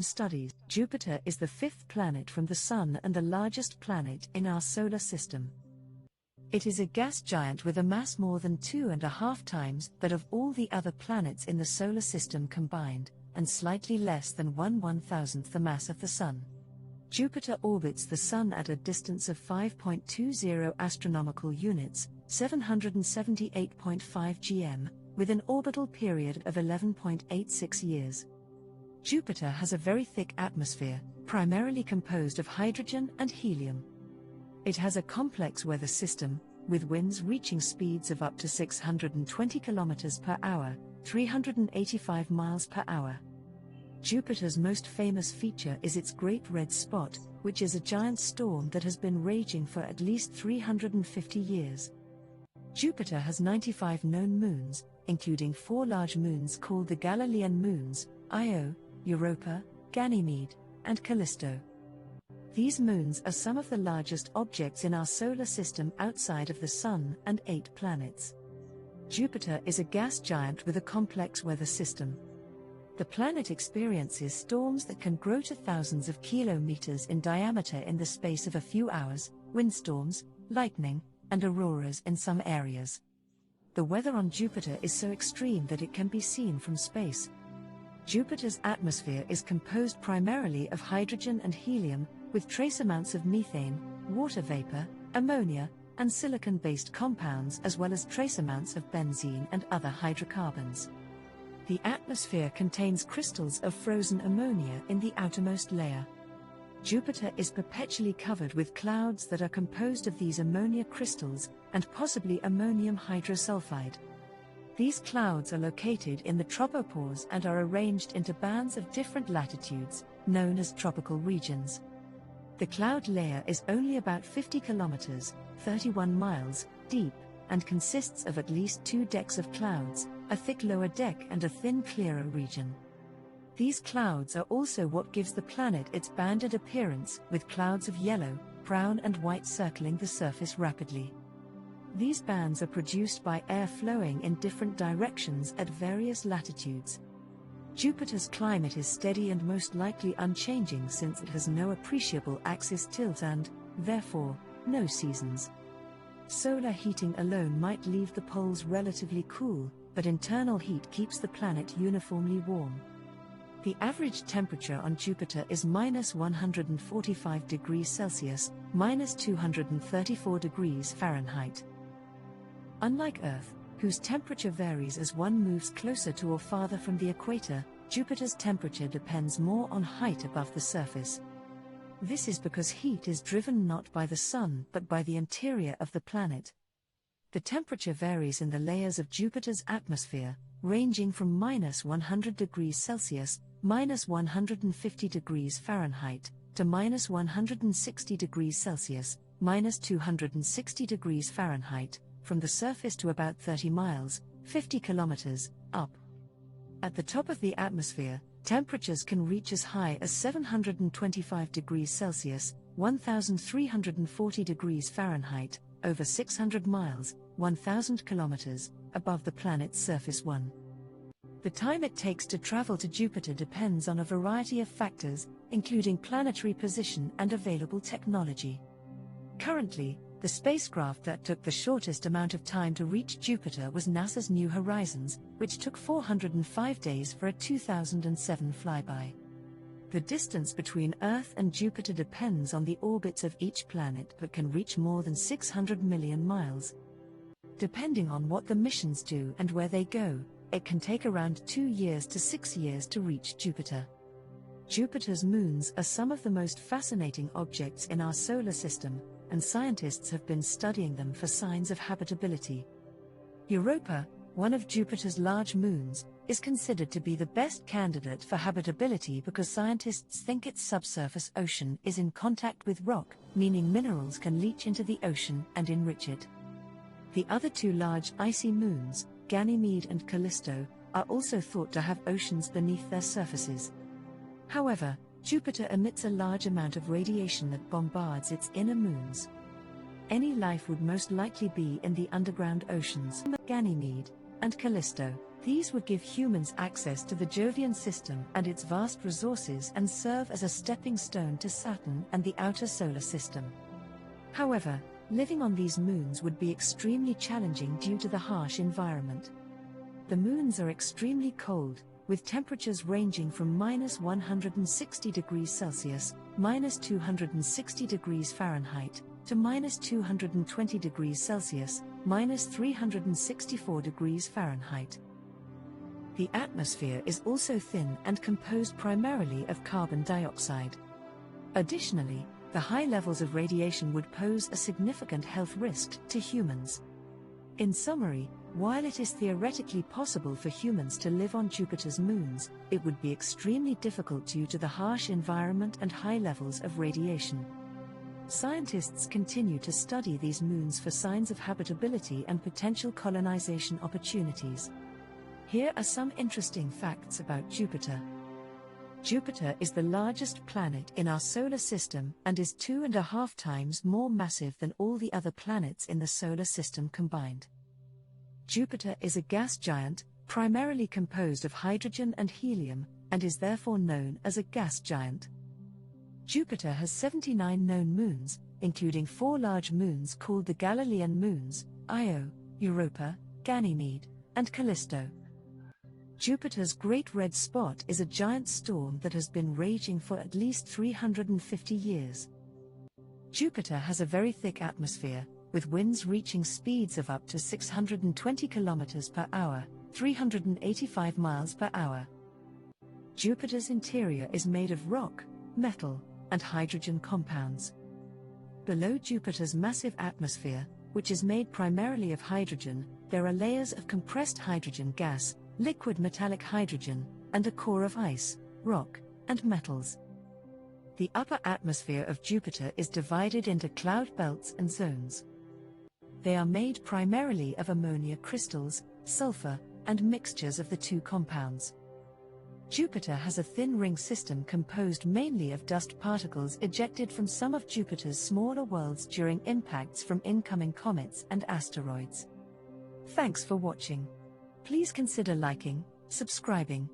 Studies. Jupiter is the fifth planet from the Sun and the largest planet in our solar system. It is a gas giant with a mass more than 2.5 times that of all the other planets in the solar system combined, and slightly less than 1/1000th the mass of the Sun. Jupiter orbits the Sun at a distance of 5.20 astronomical units, 778.5 gm, with an orbital period of 11.86 years. Jupiter has a very thick atmosphere, primarily composed of hydrogen and helium. It has a complex weather system, with winds reaching speeds of up to 620 km per hour, 385 miles per hour. Jupiter's most famous feature is its Great Red Spot, which is a giant storm that has been raging for at least 350 years. Jupiter has 95 known moons, including 4 large moons called the Galilean moons, Io, Europa, Ganymede, and Callisto. These moons are some of the largest objects in our solar system outside of the Sun and 8 planets. Jupiter is a gas giant with a complex weather system. The planet experiences storms that can grow to thousands of kilometers in diameter in the space of a few hours, windstorms, lightning, and auroras in some areas. The weather on Jupiter is so extreme that it can be seen from space. Jupiter's atmosphere is composed primarily of hydrogen and helium, with trace amounts of methane, water vapor, ammonia, and silicon-based compounds, as well as trace amounts of benzene and other hydrocarbons. The atmosphere contains crystals of frozen ammonia in the outermost layer. Jupiter is perpetually covered with clouds that are composed of these ammonia crystals, and possibly ammonium hydrosulfide. These clouds are located in the tropopause and are arranged into bands of different latitudes, known as tropical regions. The cloud layer is only about 50 kilometers, 31 miles, deep, and consists of at least 2 decks of clouds, a thick lower deck and a thin clearer region. These clouds are also what gives the planet its banded appearance, with clouds of yellow, brown and white circling the surface rapidly. These bands are produced by air flowing in different directions at various latitudes. Jupiter's climate is steady and most likely unchanging since it has no appreciable axis tilt and, therefore, no seasons. Solar heating alone might leave the poles relatively cool, but internal heat keeps the planet uniformly warm. The average temperature on Jupiter is -145 degrees Celsius, -234 degrees Fahrenheit. Unlike Earth, whose temperature varies as one moves closer to or farther from the equator, Jupiter's temperature depends more on height above the surface. This is because heat is driven not by the Sun but by the interior of the planet. The temperature varies in the layers of Jupiter's atmosphere, ranging from -100 degrees Celsius, -150 degrees Fahrenheit, to -160 degrees Celsius, -260 degrees Fahrenheit, from the surface to about 30 miles, 50 kilometers, up. At the top of the atmosphere, temperatures can reach as high as 725 degrees Celsius, 1340 degrees Fahrenheit, over 600 miles, 1000 kilometers, above the planet's surface. The time it takes to travel to Jupiter depends on a variety of factors, including planetary position and available technology. Currently, the spacecraft that took the shortest amount of time to reach Jupiter was NASA's New Horizons, which took 405 days for a 2007 flyby. The distance between Earth and Jupiter depends on the orbits of each planet but can reach more than 600 million miles. Depending on what the missions do and where they go, it can take around 2 years to 6 years to reach Jupiter. Jupiter's moons are some of the most fascinating objects in our solar system, and scientists have been studying them for signs of habitability. Europa, one of Jupiter's large moons, is considered to be the best candidate for habitability because scientists think its subsurface ocean is in contact with rock, meaning minerals can leach into the ocean and enrich it. The other 2 large icy moons, Ganymede and Callisto, are also thought to have oceans beneath their surfaces. However, Jupiter emits a large amount of radiation that bombards its inner moons. Any life would most likely be in the underground oceans. Ganymede and Callisto. These would give humans access to the Jovian system and its vast resources and serve as a stepping stone to Saturn and the outer solar system. However, living on these moons would be extremely challenging due to the harsh environment. The moons are extremely cold, with temperatures ranging from -160 degrees Celsius, -260 degrees Fahrenheit, to -220 degrees Celsius, -364 degrees Fahrenheit. The atmosphere is also thin and composed primarily of carbon dioxide. Additionally, the high levels of radiation would pose a significant health risk to humans. In summary, while it is theoretically possible for humans to live on Jupiter's moons, it would be extremely difficult due to the harsh environment and high levels of radiation. Scientists continue to study these moons for signs of habitability and potential colonization opportunities. Here are some interesting facts about Jupiter. Jupiter is the largest planet in our solar system and is 2.5 times more massive than all the other planets in the solar system combined. Jupiter is a gas giant, primarily composed of hydrogen and helium, and is therefore known as a gas giant. Jupiter has 79 known moons, including 4 large moons called the Galilean moons, Io, Europa, Ganymede, and Callisto. Jupiter's Great Red Spot is a giant storm that has been raging for at least 350 years. Jupiter has a very thick atmosphere, with winds reaching speeds of up to 620 km per hour, 385 miles per hour. Jupiter's interior is made of rock, metal, and hydrogen compounds. Below Jupiter's massive atmosphere, which is made primarily of hydrogen, there are layers of compressed hydrogen gas, liquid metallic hydrogen, and a core of ice, rock, and metals. The upper atmosphere of Jupiter is divided into cloud belts and zones. They are made primarily of ammonia crystals, sulfur, and mixtures of the two compounds. Jupiter has a thin ring system composed mainly of dust particles ejected from some of Jupiter's smaller worlds during impacts from incoming comets and asteroids. Thanks for watching. Please consider liking, subscribing,